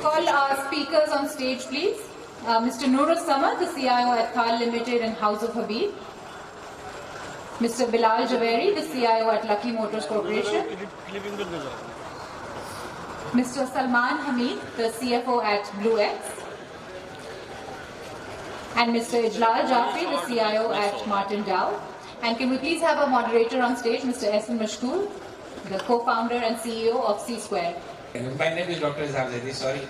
call our speakers on stage, please. Mr. Nurul Samad, the CIO at Thal Limited and House of Habib. Mr. Bilal Javeri, the CIO at Lucky Motors Corporation. Mr. Salman Hamid, the CFO at Blue X. And Mr. Ijlal Jafri, the CIO at Martin Dow. And can we please have a moderator on stage, Mr. Ehsan Mashkoor, the co-founder and CEO of C Square. My name is Dr. Izhar Zaidi. Sorry.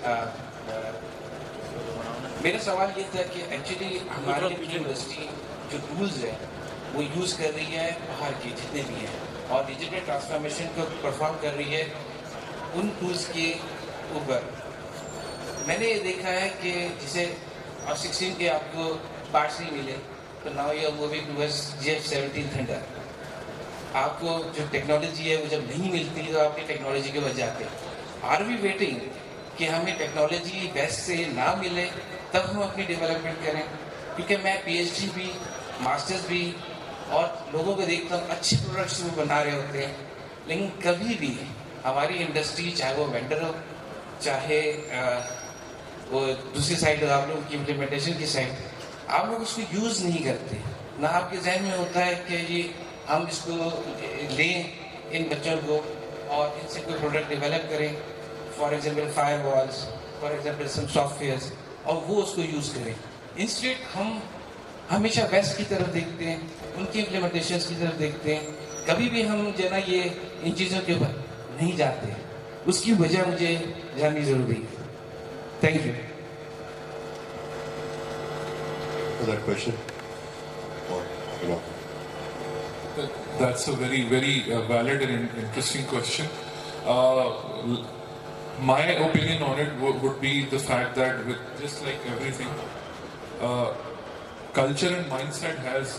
मेरा सवाल ये था कि actually हमारी university जो tools है वो use कर रही है बाहर के जितने भी हैं और डिजिटल ट्रांसफॉर्मेशन को परफॉर्म कर रही है उन टूल्स के ऊपर। मैंने ये देखा है कि जैसे अब 16 के आपको पार्ट्स नहीं मिले तो now you are moving towards GF17 thunder. आपको जो टेक्नोलॉजी है वो जब नहीं मिलती तो आपकी टेक्नोलॉजी के वजह जाते हैं। आर वी वेटिंग कि हमें टेक्नोलॉजी बेस्ट से ना मिले तब हम अपनी डेवलपमेंट करें? क्योंकि मैं PhD भी मास्टर्स भी और लोगों को देखता हूँ अच्छे प्रोडक्ट्स वो बना रहे होते हैं, लेकिन कभी भी हमारी इंडस्ट्री चाहे वो वेंडर हो चाहे वो दूसरी साइड हो, आप लोग की इम्प्लीमेंटेशन की साइड, आप लोग उसको यूज़ नहीं करते। ना आपके जहन में होता है कि ये हम इसको लें इन बच्चों को और इनसे कोई प्रोडक्ट डेवलप करें, for example firewalls, for example some softwares, और वो उसको यूज़ करें। इंस्टेड हम हमेशा वेस्ट की तरफ देखते हैं, उनकी इम्प्लीमेंटेशन की तरफ देखते हैं, कभी भी हम जो ना ये इन चीज़ों के ऊपर नहीं जाते। उसकी वजह मुझे जाननी ज़रूरी है। Thank you. That question? Or, you know. That's a very, very valid and interesting question. My opinion on it would be the fact that with just like everything, culture and mindset has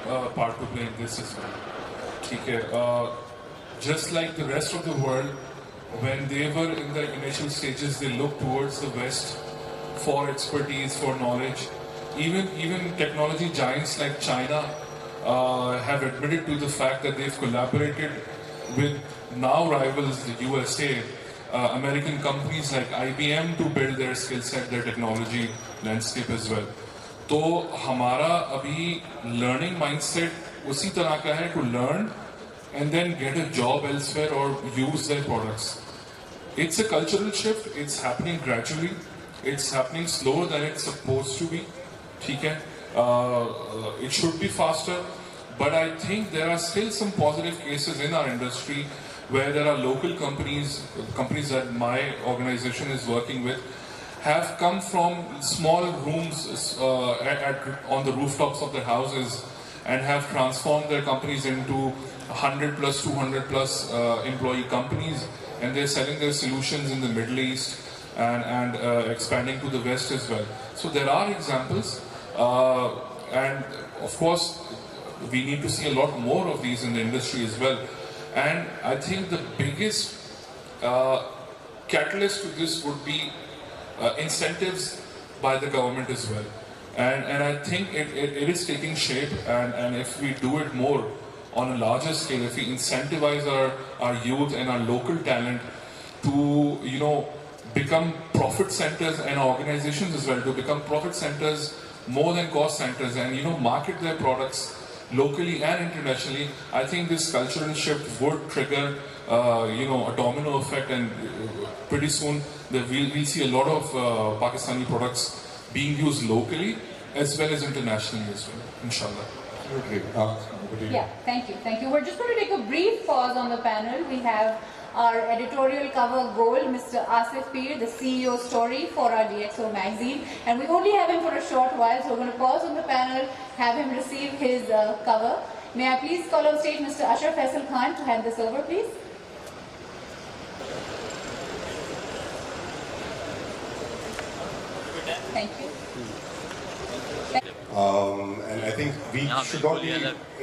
a part to play in this as well. Okay. Just like the rest of the world, when they were in the initial stages, they looked towards the West for expertise, for knowledge. Even technology giants like China have admitted to the fact that they've collaborated with now rivals the USA, American companies like IBM to build their skill set, their technology landscape as well. तो हमारा अभी learning mindset उसी तरह का है, to learn and then get a job elsewhere or use their products. It's a cultural shift. It's happening gradually. It's happening slower than it's supposed to be. ठीक है? It should be faster, but I think there are still some positive cases in our industry where there are local companies that my organization is working with, have come from small rooms on the rooftops of their houses and have transformed their companies into 100 plus, 200 plus employee companies, and they're selling their solutions in the Middle East and expanding to the West as well. So there are examples, and of course we need to see a lot more of these in the industry as well. And I think the biggest catalyst to this would be incentives by the government as well. And I think it is taking shape, and if we do it more on a larger scale, if we incentivize our youth and our local talent to, you know, become profit centers, and organizations as well to become profit centers more than cost centers, and, you know, market their products locally and internationally, I think this cultural shift would trigger, you know, a domino effect, and pretty soon we'll see a lot of Pakistani products being used locally as well as internationally as well, inshallah. Absolutely. Yeah, thank you. Thank you. We're just going to take a brief pause on the panel. We have our editorial cover gold, Mr. Asif Peer, the CEO story for our DXO magazine. And we only have him for a short while, so we're going to pause on the panel, have him receive his cover. May I please call on stage Mr. Ashraf Faisal Khan to hand this over, please. Thank you. And I think we should not be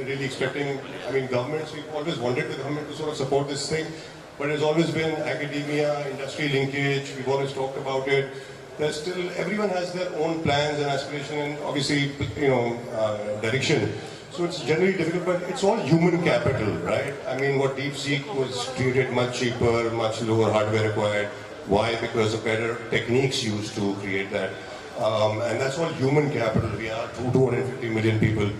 really expecting, I mean, governments, we've always wanted the government to sort of support this thing, but it's always been academia, industry linkage, we've always talked about it. There's still, everyone has their own plans and aspirations and obviously, you know, direction. So it's generally difficult, but it's all human capital, right? I mean, what DeepSeek was created much cheaper, much lower hardware required. Why? Because of better techniques used to create that. And that's all human capital. We are 250 million people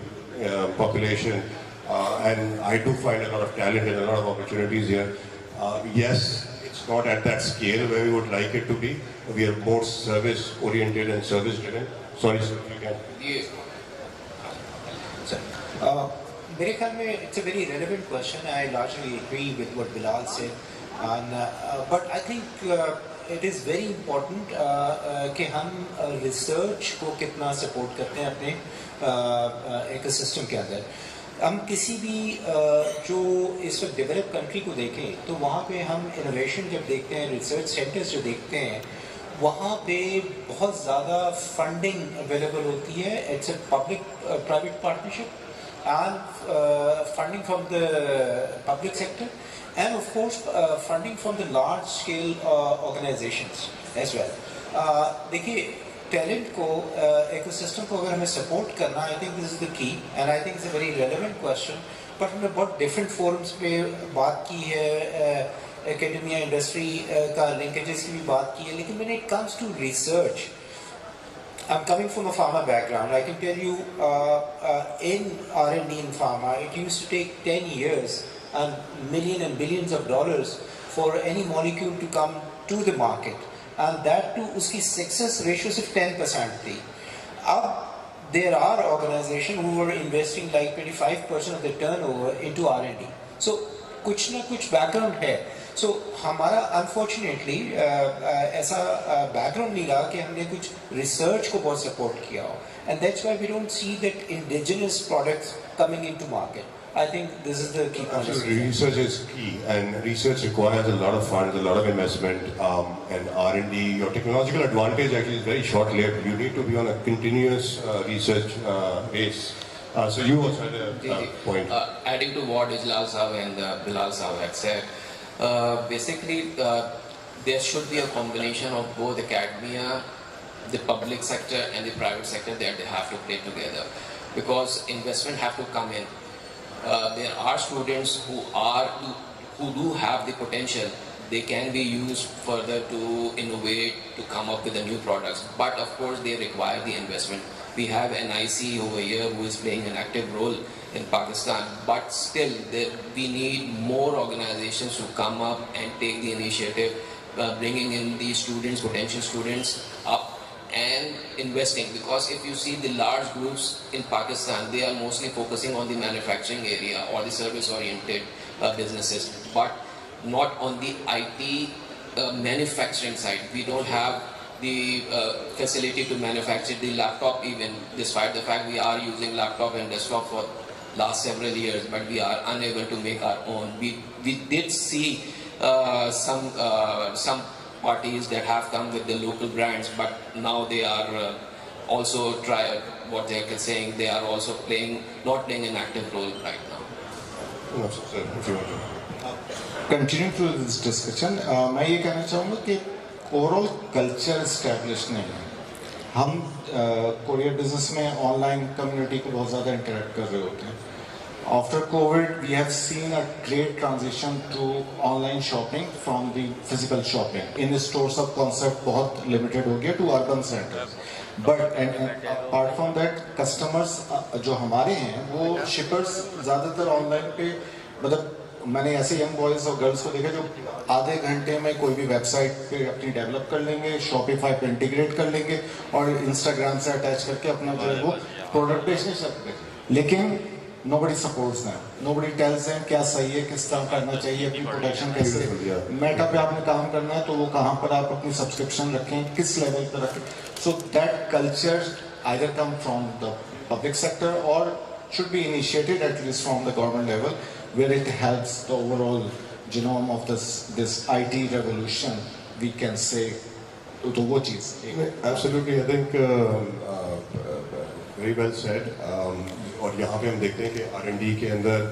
population. And I do find a lot of talent and a lot of opportunities here. Yes, it's not at that scale where we would like it to be. We are more service oriented and service driven. Sorry, sir, if you can. मेरे ख्याल में it's a very relevant question. I largely agree with what Bilal said, but I think it is very important कि हम research को कितना support करते हैं अपने ecosystem के अंदर. हम किसी भी जो इस वक्त डेवलप कंट्री को देखें तो वहाँ पे हम इनोवेशन जब देखते हैं, रिसर्च सेंटर्स जो देखते हैं, वहाँ पे बहुत ज़्यादा फंडिंग अवेलेबल होती है. It's a public private partnership and funding from the public sector, and of course funding from the large scale organizations as well. देखिए, टैलेंट को इकोसिस्टम को अगर हमें सपोर्ट करना, I think this is the key, and I think it's a very relevant question. But हमने बहुत different forums पे बात की है, एकेडमिया इंडस्ट्री का लिंकेजेस की भी बात की है, लेकिन when it comes to research, I'm coming from a pharma background. I can tell you, in R&D in pharma, it used to take 10 years and millions and billions of dollars for any molecule to come to the market, and that too, उसकी success ratio सिर्फ 10% थी. अब there are organizations who were investing like 25% of the turnover into R&D. So कुछ ना कुछ background है. So हमारा unfortunately ऐसा background नहीं रहा कि हमने कुछ research को बहुत support किया हो, and that's why we don't see that indigenous products coming into market. I think this is the key point. Absolutely, research is key, and research requires a lot of funds, a lot of investment, and R&D. Your technological advantage actually is very short-lived. You need to be on a continuous research base. So you also had a point. Adding to what Ijlal Sahab and Bilal Sahab had said, basically there should be a combination of both academia, the public sector and the private sector, that they have to play together, because investment have to come in. There are students who do have the potential. They can be used further to innovate, to come up with the new products, but of course they require the investment. We have an IC over here who is playing an active role in Pakistan, but still we need more organizations to come up and take the initiative, bringing in these students, potential students up and investing, because if you see the large groups in Pakistan, they are mostly focusing on the manufacturing area or the service oriented businesses, but not on the IT manufacturing side. We don't have the facility to manufacture the laptop even, despite the fact we are using laptop and desktop for last several years, but we are unable to make our own. We did see some parties that have come with the local brands, but now they are also what they are saying, they are also not playing an active role right now. No, sir, if you want to. Continue to this discussion, मैं ये कहना चाहूँगा कि overall culture establish नहीं है. हम courier business में online community को बहुत ज़्यादा इंटरेक्ट कर रहे होते हैं. After Covid we have seen a great transition to online shopping from the physical shopping. In stores of concept बहुत लिमिटेड हो गया to urban centres. But apart from that, customers जो हमारे हैं वो शिपर्स ज़्यादातर ऑनलाइन पे, मतलब मैंने ऐसे यंग बॉयज़ और गर्ल्स को देखा जो आधे घंटे में कोई भी वेबसाइट पे अपनी डेवलप कर लेंगे, शॉपिफाई पे इंटीग्रेट कर लेंगे और इंस्टाग्राम से अटैच करके अपना जो है वो प्रोडक्ट बेचने सकते हैं. लेकिन nobody supports them, nobody tells them क्या सही है, किस तरह करना चाहिए, अपनी प्रोडक्शन कैसे. मेटा पे आपने काम करना है तो वो कहाँ पर आप अपनी सब्सक्रिप्शन रखें, किस लेवल पर रखें. So that culture either come from the public sector or should be initiated at least from the government level, where it helps the overall genome of this IT revolution, we can say, to वो चीज़. Absolutely, I think very well said. और यहाँ पे हम देखते हैं कि R&D के अंदर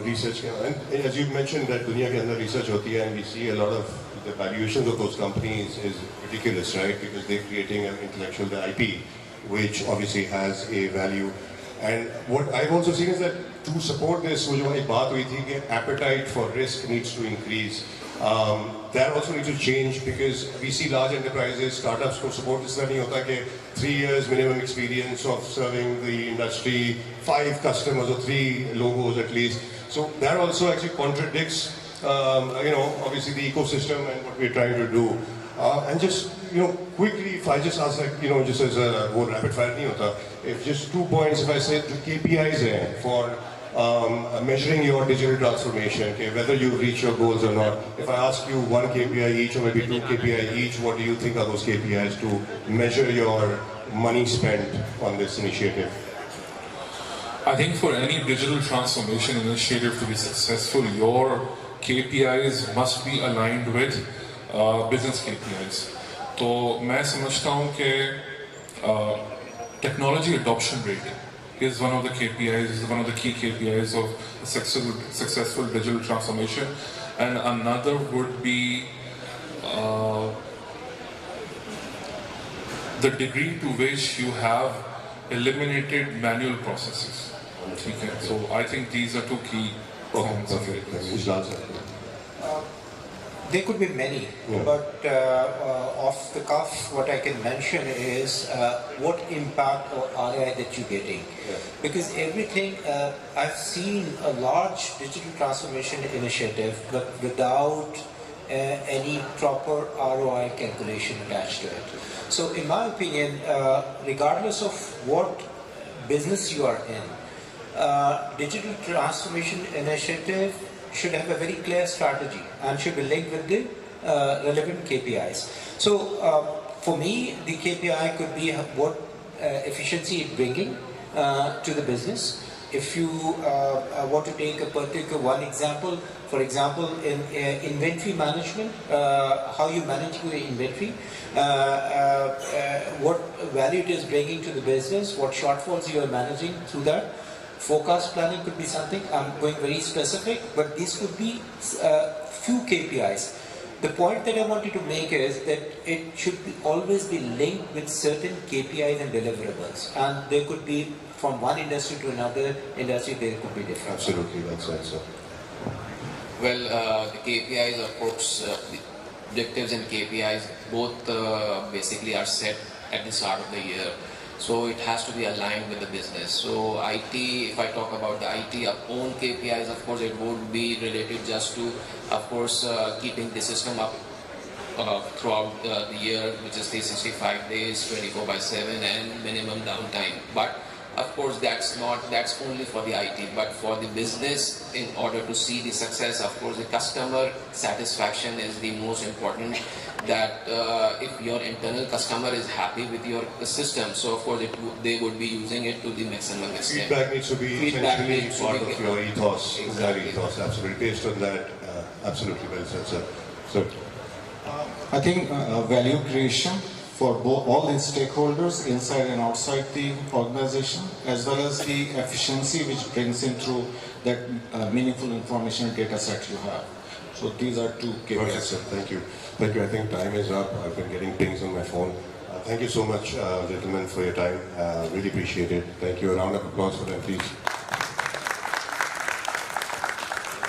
research के अंदर, as you mentioned that दुनिया के अंदर research होती है, and we see a lot of the valuations of those companies is ridiculous, right? Because they're creating an intellectual IP, which obviously has a value. And what I've also seen is that to support this, वो जो एक बात हुई थी कि appetite for risk needs to increase. that also needs to change because we see large enterprises, startups को support इसलिए नहीं होता कि 3 years minimum experience of serving the industry, 5 customers or 3 logos at least. So that also actually contradicts, obviously the ecosystem and what we're trying to do. And just, quickly, if I just ask just as a more rapid fire नहीं होता, if just 2 points, if I say the KPIs हैं for measuring your digital transformation, okay, whether you reach your goals or not. If I ask you 1 KPI each or maybe 2 KPI each, what do you think are those KPIs to measure your money spent on this initiative? I think for any digital transformation initiative to be successful, your KPIs must be aligned with business KPIs. तो मैं समझता हूँ कि technology adoption rate is one of the KPIs, is one of the key KPIs of successful digital transformation, and another would be the degree to which you have eliminated manual processes. Okay. So I think these are 2 key points. There could be many, but off the cuff, what I can mention is what impact or ROI that you're getting. Because everything, I've seen a large digital transformation initiative, but without any proper ROI calculation attached to it. So in my opinion, regardless of what business you are in, digital transformation initiative should have a very clear strategy and should be linked with the relevant KPIs. So for me, the KPI could be what efficiency it's bringing to the business. If you want to take a particular one example, for example, in inventory management, how you manage your inventory, what value it is bringing to the business, what shortfalls you are managing through that. Forecast planning could be something. I'm going very specific, but these could be few KPIs. The point that I wanted to make is that it should always be linked with certain KPIs and deliverables, and there could be from one industry to another industry there could be different. Absolutely, that's right, sir. Well, the KPIs, of course, the objectives and KPIs both basically are set at the start of the year. So it has to be aligned with the business. So IT, if I talk about the IT own KPIs, of course, it would be related just to, of course, keeping the system up throughout the year, which is 365 days, 24/7, and minimum downtime. But of course, that's only for the IT, but for the business, in order to see the success, of course, the customer satisfaction is the most important. That if your internal customer is happy with your system, so of course they would be using it to the maximum extent. Feedback needs to be essentially part of your ethos. Exactly. Ethos, absolutely. Based on that, absolutely well said, sir. So, I think value creation for all the stakeholders inside and outside the organization, as well as the efficiency which brings in through that meaningful information data set you have. So these are 2 KPIs. okay, sir. Thank you. Thank you. I think time is up. I've been getting pings on my phone. Thank you so much, gentlemen, for your time. Really appreciate it. Thank you. A round of applause for them, please.